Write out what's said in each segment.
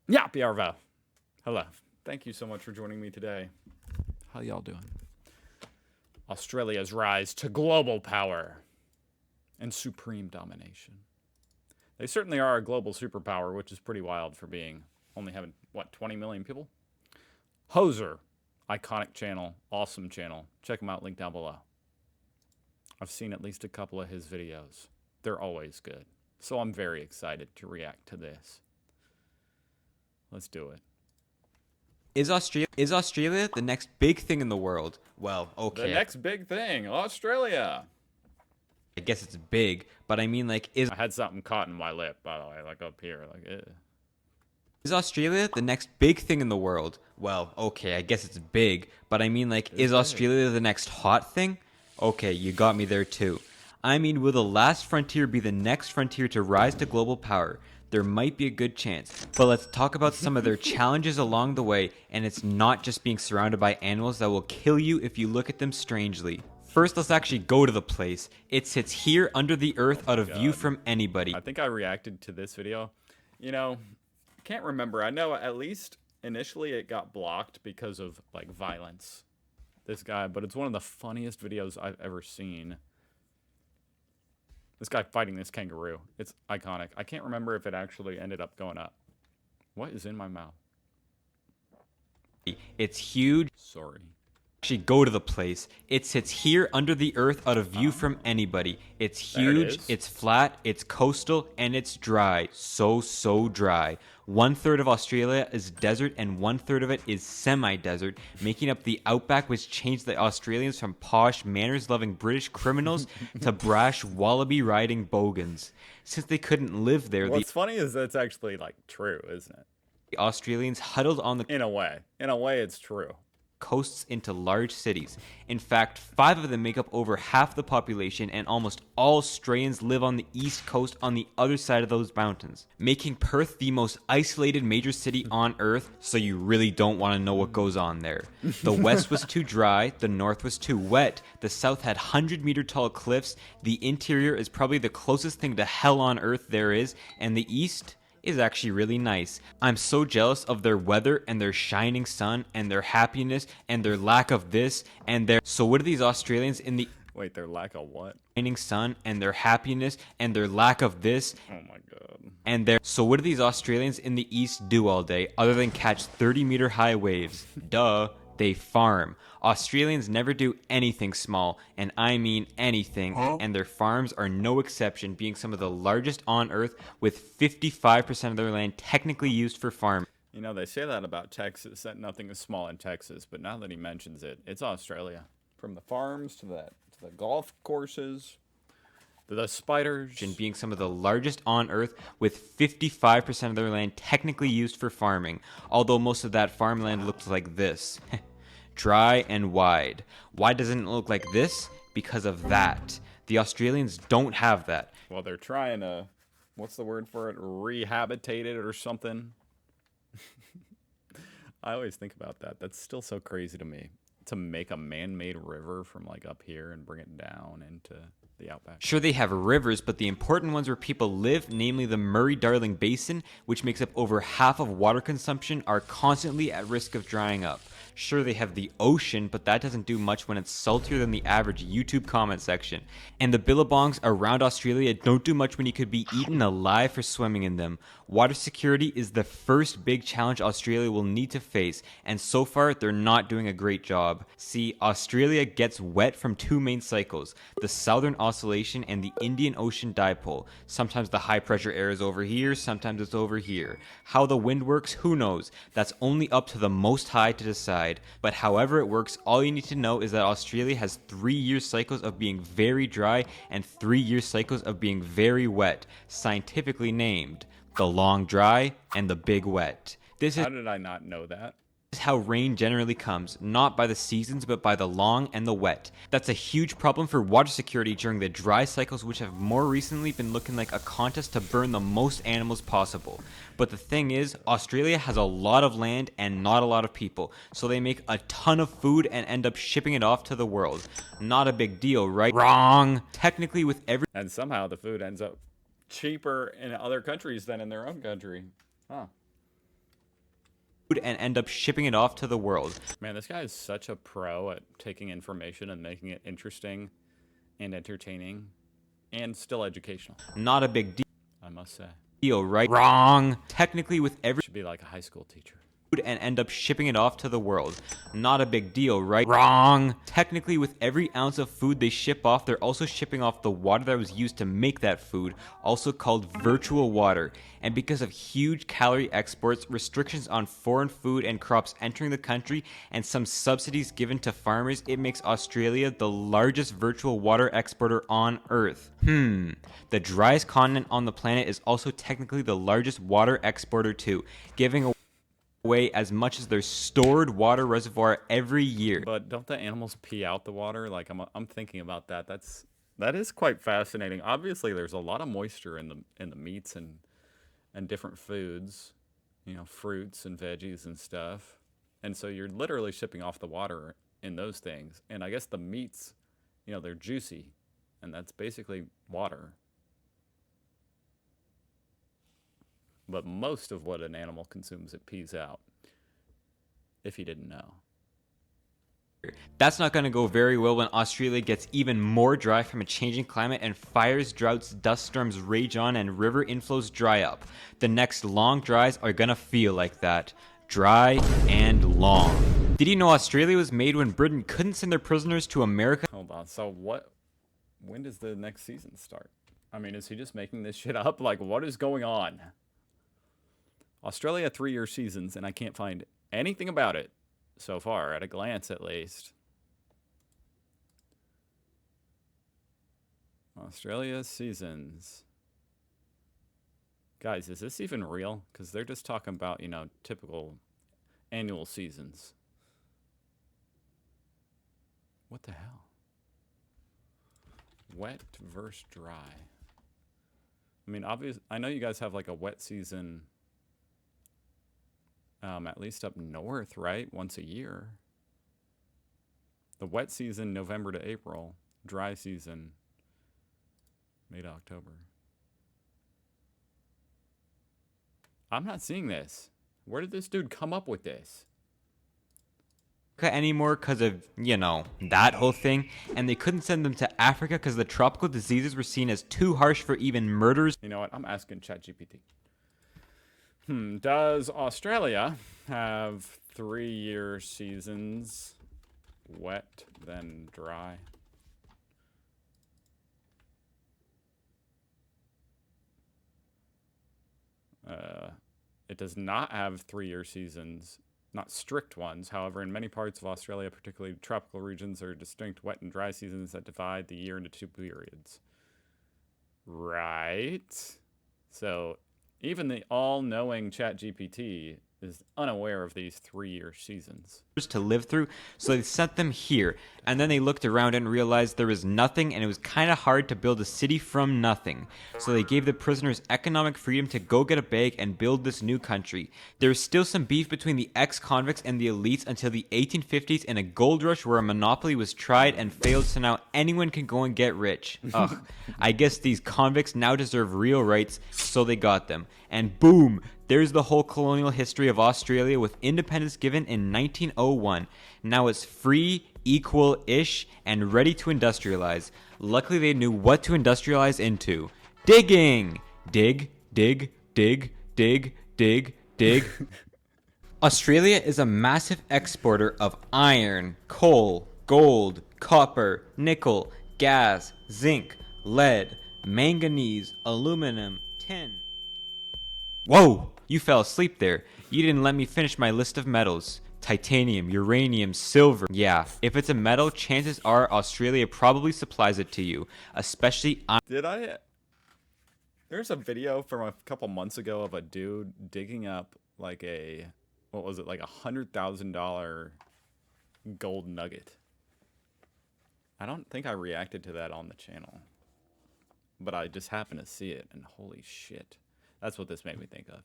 Yeah, Biarva. Hello. Thank you so much for joining me today. How y'all doing? Australia's rise to global power and supreme domination. They certainly are a global superpower, which is pretty wild for being only having, 20 million people? Hoser. Iconic channel. Awesome channel. Check him out, link down below. I've seen at least a couple of his videos. They're always good. So I'm very excited to react to this. Let's do it. Is Australia the next big thing in the world? Well, The okay, next big thing, Australia. I guess it's big, but I mean, like, is I had something caught in my lip, by the way, like up here, like. is Australia the next big thing in the world? Well, okay, I guess it's big, but I mean, like, It's is big. Australia the next hot thing? Okay, you got me there too. I mean, will the last frontier be the next frontier to rise to global power? There might be a good chance, but let's talk about some of their challenges along the way, and it's not just being surrounded by animals that will kill you if you look at them strangely. First, let's actually go to the place. It sits here under the earth out of view God. from anybody. I think I reacted to this video. You know, can't remember. I know at least initially it got blocked because of like violence. This guy, but it's one of the funniest videos I've ever seen. This guy fighting this kangaroo. It's iconic. I can't remember if it actually ended up going up. What is in my mouth? It's huge. Sorry. Actually go to the place. It sits here under the earth out of view from anybody. It's There it huge, is. it's flat, it's coastal, and it's dry. So dry. 1/3 of Australia is desert and 1/3 of it is semi-desert, making up the Outback, which changed the Australians from posh, manners-loving British criminals to brash, wallaby-riding bogans. Since they couldn't live there, What's funny is that's actually like true, isn't it? the Australians huddled on the In a way. In a way, it's true. coasts into large cities. In fact, 5 of them make up over half the population, and almost all Australians live on the east coast on the other side of those mountains, making Perth the most isolated major city on Earth, so you really don't want to know what goes on there. The west was too dry, the north was too wet, the south had 100-meter tall cliffs, the interior is probably the closest thing to hell on Earth there is, and the east is actually really nice. I'm so jealous of their weather and their shining sun and their happiness and their lack of this and their. So what do these Australians in the Wait, their lack of what? shining sun and their happiness and their lack of this Oh my god. and their. So what do these Australians in the east do all day other than catch 30-meter high waves? Duh, they farm. Australians never do anything small, and I mean anything, and their farms are no exception, being some of the largest on Earth, with 55% of their land technically used for farming. You know, they say that about Texas, that nothing is small in Texas, but now that he mentions it, it's Australia. From the farms to the golf courses, to the spiders. And being some of the largest on Earth, with 55% of their land technically used for farming, although most of that farmland looks like this. Dry and wide. Why doesn't it look like this? Because of that. The Australians don't have that. Well, they're trying to, what's the word for it? Rehabilitate it or something. I always think about that. That's still so crazy to me. To make a man-made river from like up here and bring it down into the outback. Sure, they have rivers, but the important ones where people live, namely the Murray-Darling Basin, which makes up over half of water consumption, are constantly at risk of drying up. Sure, they have the ocean, but that doesn't do much when it's saltier than the average YouTube comment section. And the billabongs around Australia don't do much when you could be eaten alive for swimming in them. Water security is the first big challenge Australia will need to face, and so far they're not doing a great job. See, Australia gets wet from 2 main cycles, the Southern Oscillation and the Indian Ocean Dipole. Sometimes the high pressure air is over here, sometimes it's over here. How the wind works, who knows? That's only up to the Most High to decide. But however it works, all you need to know is that Australia has 3-year cycles of being very dry and 3-year cycles of being very wet, scientifically named the long dry and the big wet. This is How did I not know that? how rain generally comes, not by the seasons but by the long and the wet. That's a huge problem for water security during the dry cycles, which have more recently been looking like a contest to burn the most animals possible. But the thing is, Australia has a lot of land and not a lot of people, so they make a ton of food and end up shipping it off to the world. Not a big deal, right? Wrong! Technically, with every And somehow the food ends up cheaper in other countries than in their own country. Huh. and end up shipping it off to the world. Man, this guy is such a pro at taking information and making it interesting and entertaining and still educational, Not a big I must say. deal, right? Wrong. Technically, with every Should be like a high school teacher. and end up shipping it off to the world. Not a big deal, right? Wrong. Technically, with every ounce of food they ship off, they're also shipping off the water that was used to make that food, also called virtual water. And because of huge calorie exports, restrictions on foreign food and crops entering the country, and some subsidies given to farmers, it makes Australia the largest virtual water exporter on Earth. The driest continent on the planet is also technically the largest water exporter too, giving away as much as their stored water reservoir every year. But don't the animals pee out the water? Like I'm thinking about that. That is quite fascinating. Obviously, there's a lot of moisture in the meats and different foods, you know, fruits and veggies and stuff. And so you're literally shipping off the water in those things. And I guess the meats, you know, they're juicy, and that's basically water. But most of what an animal consumes, it pees out. If you didn't know. That's not going to go very well when Australia gets even more dry from a changing climate and fires, droughts, dust storms rage on and river inflows dry up. The next long dries are going to feel like that. Dry and long. Did you know Australia was made when Britain couldn't send their prisoners to America? Hold on. So when does the next season start? I mean, is he just making this shit up? Like, what is going on? Australia 3-year seasons, and I can't find anything about it so far, at a glance at least. Australia seasons. Guys, is this even real? Because they're just talking about, you know, typical annual seasons. What the hell? Wet versus dry. I mean, I know you guys have like a wet season, at least up north, right? Once a year. The wet season, November to April. Dry season, May to October. I'm not seeing this. Where did this dude come up with this? Anymore because of, you know, that whole thing, and they couldn't send them to Africa because the tropical diseases were seen as too harsh for even murders. You know what? I'm asking ChatGPT. Does Australia have 3-year seasons, wet then dry? It does not have 3-year seasons, not strict ones. However, in many parts of Australia, particularly tropical regions, there are distinct wet and dry seasons that divide the year into 2 periods. Right. So even the all-knowing ChatGPT is unaware of these 3-year seasons to live through, so they sent them here, and then they looked around and realized there was nothing, and it was kind of hard to build a city from nothing. So they gave the prisoners economic freedom to go get a bag and build this new country. There was still some beef between the ex-convicts and the elites until the 1850s in a gold rush where a monopoly was tried and failed, so now anyone can go and get rich. Ugh, I guess these convicts now deserve real rights, so they got them. And boom, there's the whole colonial history of Australia with independence given in 1901. Now it's free, equal-ish, and ready to industrialize. Luckily they knew what to industrialize into. Digging! Dig, dig, dig, dig, dig, dig. Australia is a massive exporter of iron, coal, gold, copper, nickel, gas, zinc, lead, manganese, aluminum, tin. Whoa! You fell asleep there. You didn't let me finish my list of metals. Titanium, uranium, silver. Yeah, if it's a metal, chances are Australia probably supplies it to you. Especially Did I? There's a video from a couple months ago of a dude digging up like what was it, like $100,000 gold nugget. I don't think I reacted to that on the channel, but I just happened to see it, and holy shit. That's what this made me think of.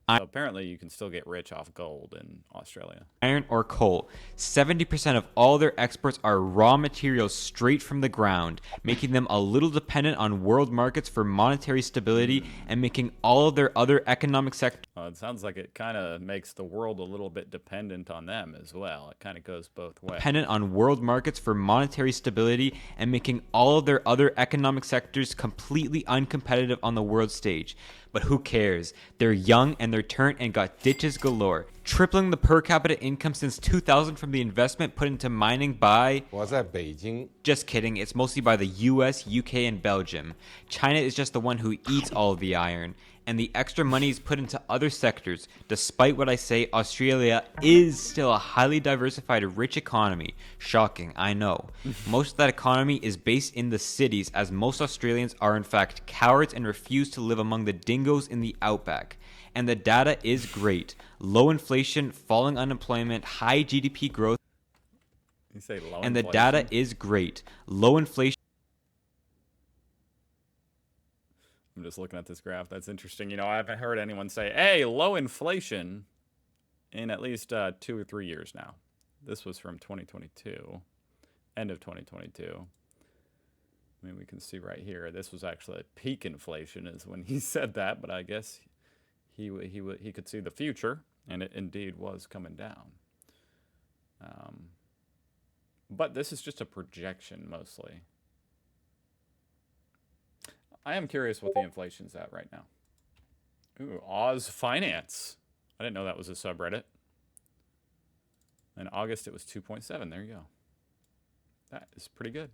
So apparently you can still get rich off gold in Australia. Iron or coal. 70% of all their exports are raw materials straight from the ground, making them a little dependent on world markets for monetary stability and making all of their other economic sectors It sounds like it kind of makes the world a little bit dependent on them as well. It kind of goes both ways. Dependent on world markets for monetary stability and making all of their other economic sectors completely uncompetitive on the world stage. But who cares? They're young and they're turnt and got ditches galore. Tripling the per capita income since 2000 from the investment put into mining by... 我在北京 Just kidding, it's mostly by the US, UK, and Belgium. China is just the one who eats all of the iron. And the extra money is put into other sectors. Despite what I say, Australia is still a highly diversified, rich economy. Shocking, I know. Most of that economy is based in the cities, as most Australians are in fact cowards and refuse to live among the dingoes in the Outback. And the data is great. Low inflation, falling unemployment, high GDP growth. You say low And the inflation? data is great. Low inflation. I'm just looking at this graph. That's interesting. You know, I haven't heard anyone say, hey, low inflation in at least 2 or 3 years now. This was from 2022, end of 2022. I mean, we can see right here, this was actually peak inflation is when he said that, but I guess he could see the future, and it indeed was coming down. But this is just a projection mostly. I am curious what the inflation's at right now. Ooh, Oz Finance. I didn't know that was a subreddit. In August, it was 2.7. There you go. That is pretty good.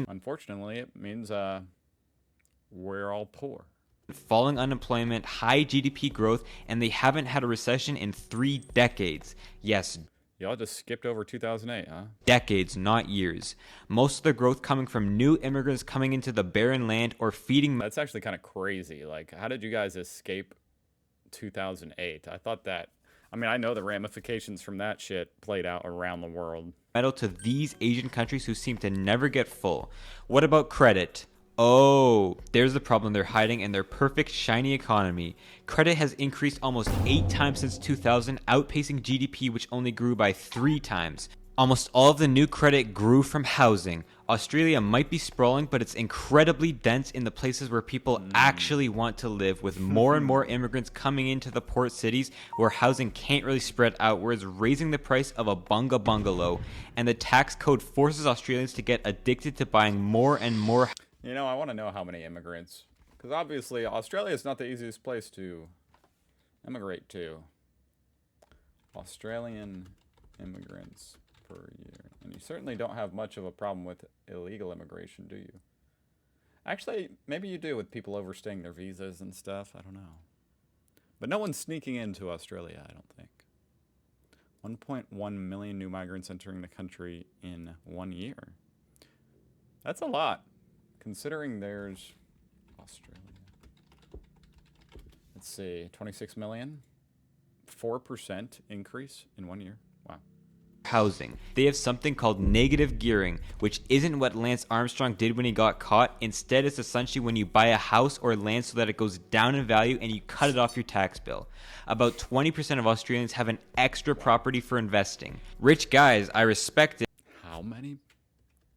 Unfortunately, it means we're all poor. Falling unemployment, high GDP growth, and they haven't had a recession in 3 decades. Yes, Y'all just skipped over 2008, huh? decades, not years. Most of the growth coming from new immigrants coming into the barren land or feeding That's actually kind of crazy. Like, how did you guys escape 2008? I thought that... I mean, I know the ramifications from that shit played out around the world. metal to these Asian countries who seem to never get full. What about credit? Oh, there's the problem they're hiding in their perfect, shiny economy. Credit has increased almost 8 times since 2000, outpacing GDP, which only grew by 3 times. Almost all of the new credit grew from housing. Australia might be sprawling, but it's incredibly dense in the places where people actually want to live, with more and more immigrants coming into the port cities where housing can't really spread outwards, raising the price of a bungalow. And the tax code forces Australians to get addicted to buying more and more. You know, I want to know how many immigrants. Because obviously, Australia is not the easiest place to immigrate to. Australian immigrants per year. And you certainly don't have much of a problem with illegal immigration, do you? Actually, maybe you do with people overstaying their visas and stuff. I don't know. But no one's sneaking into Australia, I don't think. 1.1 million new migrants entering the country in 1 year. That's a lot. Considering there's Australia. Let's see, 26 million. 4% increase in 1 year. Wow. Housing. They have something called negative gearing, which isn't what Lance Armstrong did when he got caught. Instead, it's essentially when you buy a house or land so that it goes down in value and you cut it off your tax bill. About 20% of Australians have an extra property for investing. Rich guys, I respect it. How many?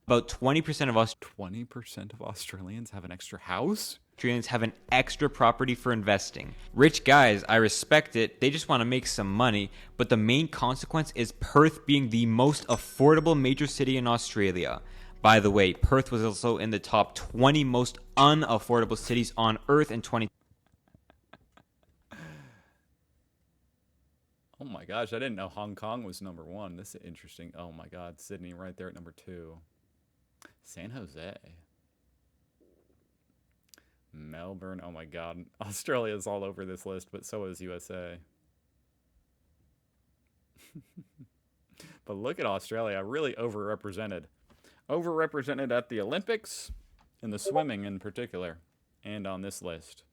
About 20% of 20% of Australians have an extra house? Australians have an extra property for investing. Rich guys, I respect it. They just want to make some money. But the main consequence is Perth being the most affordable major city in Australia. By the way, Perth was also in the top 20 most unaffordable cities on Earth in 2020. Oh my gosh, I didn't know Hong Kong was number 1. This is interesting. Oh my god, Sydney right there at number 2. San Jose. Melbourne. Oh my god. Australia's all over this list, but so is USA. But look at Australia. Really overrepresented. Overrepresented at the Olympics, and the swimming in particular, and on this list.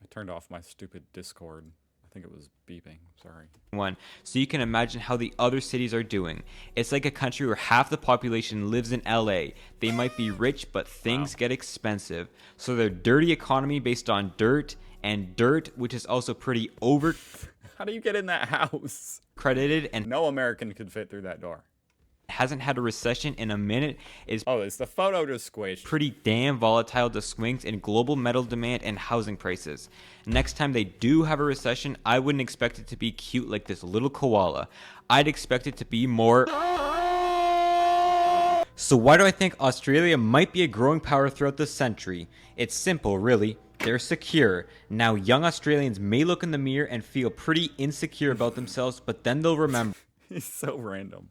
I turned off my stupid Discord. I think it was beeping. Sorry. So you can imagine how the other cities are doing. It's like a country where half the population lives in LA. They might be rich, but things get expensive. So their dirty economy based on dirt, and dirt, which is also pretty How do you get in that house? credited, and No American could fit through that door. hasn't had a recession in a minute, is Oh, it's the photo just squished. pretty damn volatile to swings in global metal demand and housing prices. Next time they do have a recession, I wouldn't expect it to be cute like this little koala. I'd expect it to be more. So why do I think Australia might be a growing power throughout the century? It's simple, really. They're secure. Now, young Australians may look in the mirror and feel pretty insecure about themselves, but then they'll remember, He's so random.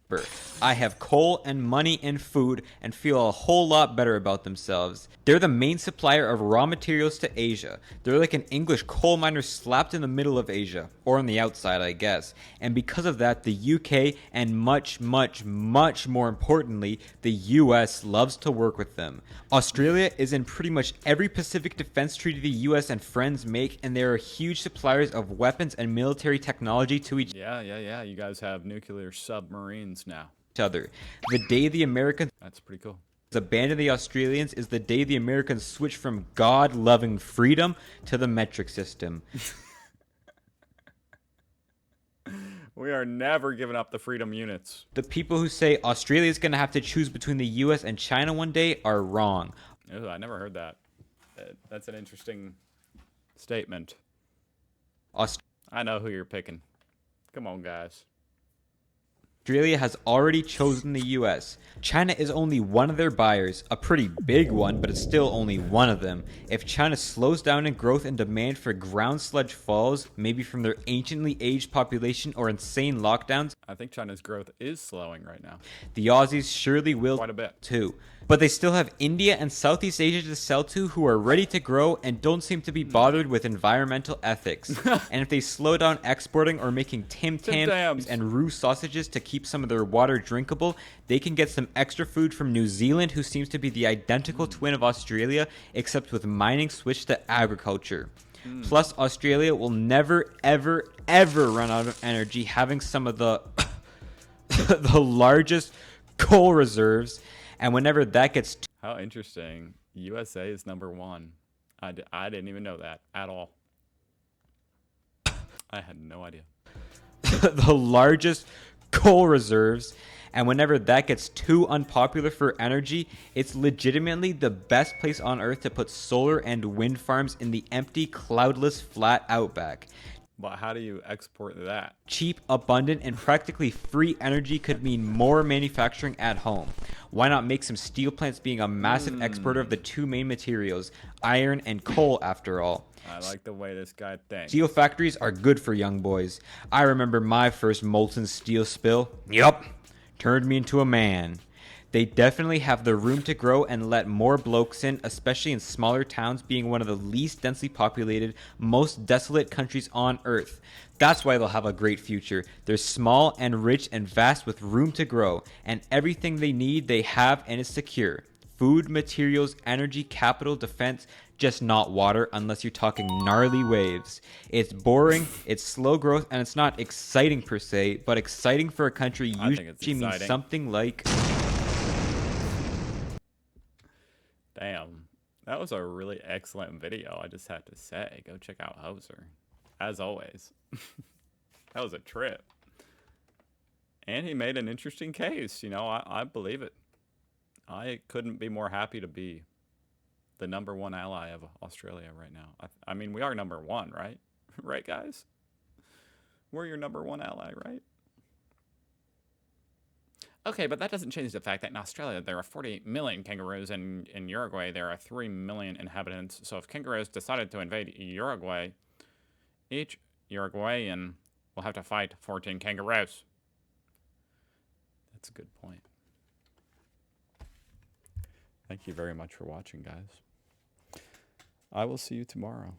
I have coal and money and food and feel a whole lot better about themselves. They're the main supplier of raw materials to Asia. They're like an English coal miner slapped in the middle of Asia, or on the outside, I guess. And because of that, the UK and much more importantly, the US loves to work with them. Australia is in pretty much every Pacific Defense Treaty the US and friends make, and they are huge suppliers of weapons and military technology to each Yeah. You guys have nuclear submarines now. other. The day the Americans That's pretty cool. abandon the Australians is the day the Americans switch from God-loving freedom to the metric system. We are never giving up the freedom units. The people who say Australia is going to have to choose between the US and China one day are wrong. Ew, I never heard that. That's an interesting statement. I know who you're picking. Come on, guys. Australia has already chosen the US. China is only one of their buyers, a pretty big one, but it's still only one of them. If China slows down in growth and demand for ground sludge falls, maybe from their anciently aged population or insane lockdowns, I think China's growth is slowing right now. the Aussies surely will Quite a bit. too. But they still have India and Southeast Asia to sell to who are ready to grow and don't seem to be bothered with environmental ethics. And if they slow down exporting or making Tim Tams. Tams and roux sausages to keep some of their water drinkable, they can get some extra food from New Zealand, who seems to be the identical twin of Australia, except with mining switched to agriculture. Plus, Australia will never, ever run out of energy, having some of the the largest coal reserves. And whenever that gets How interesting. USA is number one. I didn't even know that at all. I had no idea. the largest coal reserves, and whenever that gets too unpopular for energy, it's legitimately the best place on earth to put solar and wind farms in the empty, cloudless, flat outback. But how do you export that? Cheap, abundant, and practically free energy could mean more manufacturing at home. Why not make some steel plants, being a massive exporter of the two main materials, iron and coal, after all? I like the way this guy thinks. Steel factories are good for young boys. I remember my first molten steel spill. Yup, turned me into a man. They definitely have the room to grow and let more blokes in, especially in smaller towns, being one of the least densely populated, most desolate countries on earth. That's why they'll have a great future. They're small and rich and vast with room to grow, and everything they need they have and is secure. Food, materials, energy, capital, defense, just not water unless you're talking gnarly waves. It's boring, it's slow growth, and it's not exciting per se, but exciting for a country I think it's usually means exciting. something like... Damn. That was a really excellent video, I just had to say. Go check out Hoser. As always. That was a trip. And he made an interesting case. You know, I believe it. I couldn't be more happy to be the number one ally of Australia right now. I mean, we are number one, right? Right, guys? We're your number one ally, right? Okay, but that doesn't change the fact that in Australia there are 48 million kangaroos, and in Uruguay there are 3 million inhabitants. So if kangaroos decided to invade Uruguay, each Uruguayan will have to fight 14 kangaroos. That's a good point. Thank you very much for watching, guys. I will see you tomorrow.